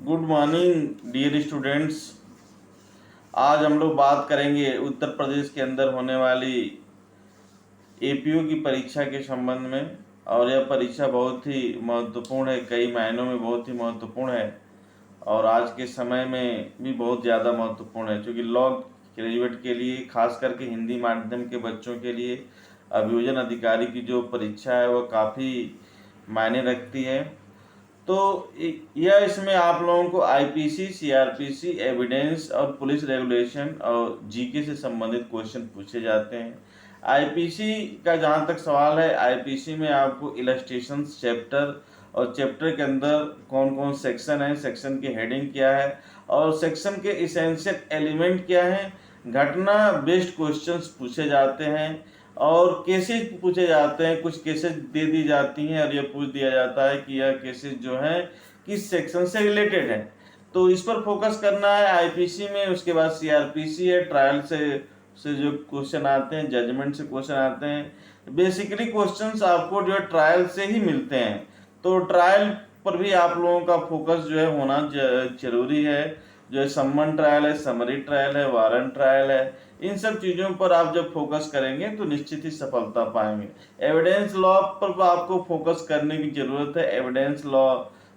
Good morning dear students. आज हम लोग बात करेंगे उत्तर प्रदेश के अंदर होने वाली एपीओ की परीक्षा के संबंध में। और यह परीक्षा बहुत ही महत्वपूर्ण है, कई मायनों में बहुत ही महत्वपूर्ण है और आज के समय में भी बहुत ज़्यादा महत्वपूर्ण है, क्योंकि लॉ ग्रेजुएट के लिए, खास करके हिंदी माध्यम के बच्चों के लिए अभियोजन अधिकारी की जो परीक्षा है वह काफ़ी मायने रखती है। तो यह इसमें आप लोगों को आईपीसी, सीआरपीसी, एविडेंस और पुलिस रेगुलेशन और जीके से संबंधित क्वेश्चन पूछे जाते हैं। आईपीसी का जहाँ तक सवाल है, आईपीसी में आपको इलस्ट्रेशन चैप्टर और चैप्टर के अंदर कौन कौन सेक्शन है, सेक्शन की हेडिंग क्या है और सेक्शन के इसेंशियल एलिमेंट क्या है, घटना बेस्ड क्वेश्चंस पूछे जाते हैं और केसेस पूछे जाते हैं। कुछ केसेस दे दी जाती हैं और यह पूछ दिया जाता है कि यह केसेस जो है किस सेक्शन से रिलेटेड है, तो इस पर फोकस करना है आईपीसी में। उसके बाद सीआरपीसी है, ट्रायल से जो क्वेश्चन आते हैं, जजमेंट से क्वेश्चन आते हैं। बेसिकली क्वेश्चंस आपको जो है ट्रायल से ही मिलते हैं, तो ट्रायल पर भी आप लोगों का फोकस जो है होना जरूरी है। जो है सम्मन ट्रायल है, समरी ट्रायल है, वारंट ट्रायल है, इन सब चीज़ों पर आप जब फोकस करेंगे तो निश्चित ही सफलता पाएंगे। एविडेंस लॉ पर आपको फोकस करने की ज़रूरत है। एविडेंस लॉ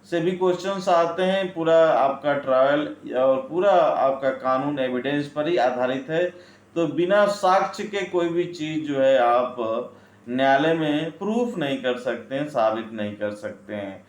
से भी क्वेश्चंस आते हैं। पूरा आपका ट्रायल और पूरा आपका कानून एविडेंस पर ही आधारित है, तो बिना साक्ष्य के कोई भी चीज़ जो है आप न्यायालय में प्रूफ नहीं कर सकते हैं, साबित नहीं कर सकते हैं।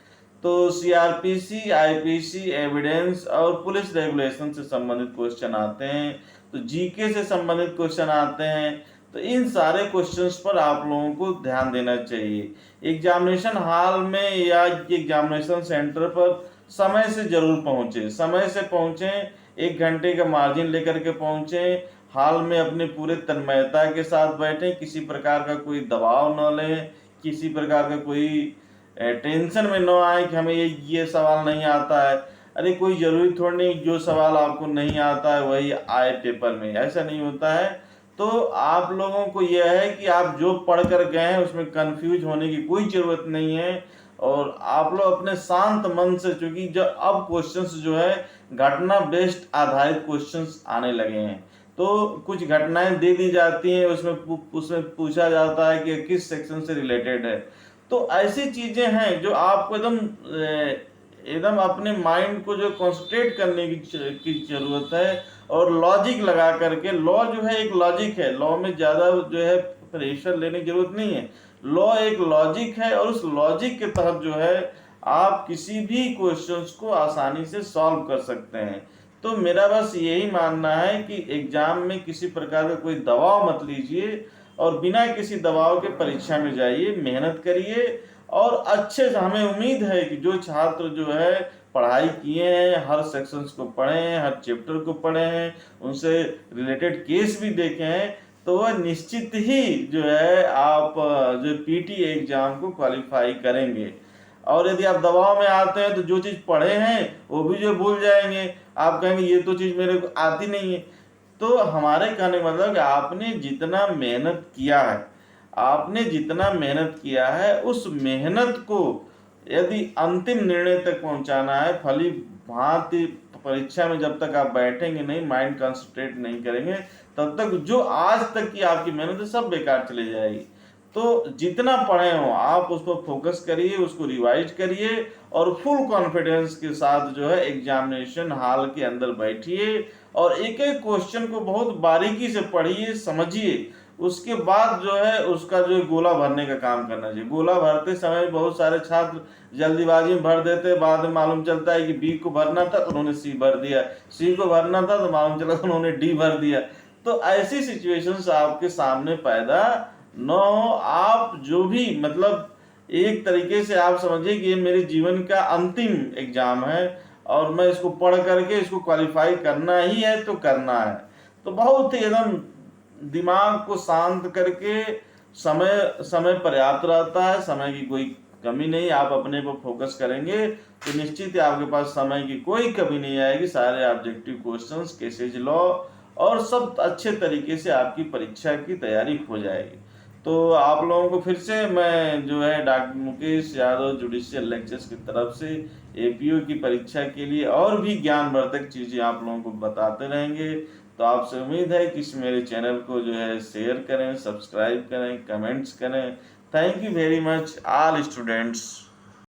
तो सीआरपीसी, आईपीसी, एविडेंस और पुलिस रेगुलेशन से संबंधित क्वेश्चन आते हैं, तो जीके से संबंधित क्वेश्चन आते हैं। तो इन सारे क्वेश्चंस पर आप लोगों को ध्यान देना चाहिए। एग्जामिनेशन हॉल में या एग्जामिनेशन सेंटर पर समय से जरूर पहुंचे, समय से पहुंचें, 1 घंटे का मार्जिन लेकर के पहुंचें। हॉल में अपने पूरे तन्मयता के साथ बैठें, किसी प्रकार का कोई दबाव न लें, किसी प्रकार का कोई टेंशन में न आए कि हमें ये सवाल नहीं आता है। अरे कोई जरूरी थोड़ी नहीं जो सवाल आपको नहीं आता है वही आए पेपर में, ऐसा नहीं होता है। तो आप लोगों को यह है कि आप जो पढ़ कर गए हैं उसमें कंफ्यूज होने की कोई ज़रूरत नहीं है और आप लोग अपने शांत मन से, चूंकि जो अब क्वेश्चंस जो है घटना बेस्ड आधारित क्वेश्चंस आने लगे हैं, तो कुछ घटनाएं दे दी जाती हैं, उसमें पूछा जाता है कि किस सेक्शन से रिलेटेड है। तो ऐसी चीजें हैं जो आपको एकदम अपने माइंड को जो कंसंट्रेट करने की जरूरत है और लॉजिक लगा करके। लॉ जो है एक लॉजिक है, लॉ में ज़्यादा जो है प्रेशर लेने की जरूरत नहीं है। लॉ एक लॉजिक है और उस लॉजिक के तहत जो है आप किसी भी क्वेश्चंस को आसानी से सॉल्व कर सकते हैं। तो मेरा बस यही मानना है कि एग्जाम में किसी प्रकार का कोई दबाव मत लीजिए और बिना किसी दबाव के परीक्षा में जाइए, मेहनत करिए और अच्छे से। हमें उम्मीद है कि जो छात्र जो है पढ़ाई किए हैं, हर सेक्शंस को पढ़े हैं, हर चैप्टर को पढ़े हैं, उनसे रिलेटेड केस भी देखे हैं, तो वह निश्चित ही जो है आप जो पीटी एग्जाम को क्वालिफाई करेंगे। और यदि आप दबाव में आते हैं तो जो चीज़ पढ़े हैं वो भी जो भूल जाएंगे, आप कहेंगे ये तो चीज़ मेरे को आती नहीं है। तो हमारे कहने का मतलब कि आपने जितना मेहनत किया है, आपने जितना मेहनत किया है उस मेहनत को यदि अंतिम निर्णय तक पहुंचाना है, फली भांति परीक्षा में जब तक आप बैठेंगे नहीं, माइंड कंसंट्रेट नहीं करेंगे, तब तक जो आज तक की आपकी मेहनत है सब बेकार चली जाएगी। तो जितना पढ़े हो आप उस पर फोकस करिए, उसको रिवाइज करिए और फुल कॉन्फिडेंस के साथ जो है एग्जामिनेशन हॉल के अंदर बैठिए और एक एक क्वेश्चन को बहुत बारीकी से पढ़िए, समझिए। उसके बाद जो है उसका जो गोला भरने का काम करना चाहिए। गोला भरते समय बहुत सारे छात्र जल्दीबाजी में भर देते, बाद में मालूम चलता है कि बी को भरना था तो उन्होंने सी भर दिया, सी को भरना था तो मालूम चला तो उन्होंने डी भर दिया। तो ऐसी सिचुएशंस आपके सामने पैदा न हो। आप जो भी मतलब एक तरीके से आप समझिए कि ये मेरे जीवन का अंतिम एग्जाम है और मैं इसको पढ़ करके इसको क्वालिफाई करना ही है तो करना है। तो बहुत ही एकदम दिमाग को शांत करके, समय समय पर्याप्त रहता है, समय की कोई कमी नहीं। आप अपने पर फोकस करेंगे तो निश्चित ही आपके पास समय की कोई कमी नहीं आएगी। सारे ऑब्जेक्टिव क्वेश्चंस, केसेज लॉ और सब अच्छे तरीके से आपकी परीक्षा की तैयारी हो जाएगी। तो आप लोगों को फिर से मैं जो है doctor Mukesh Yadav judicial lectures की तरफ से एपीओ की परीक्षा के लिए और भी ज्ञानवर्धक चीज़ें आप लोगों को बताते रहेंगे। तो आपसे उम्मीद है कि इस मेरे चैनल को जो है शेयर करें, सब्सक्राइब करें, कमेंट्स करें। Thank you very much all students.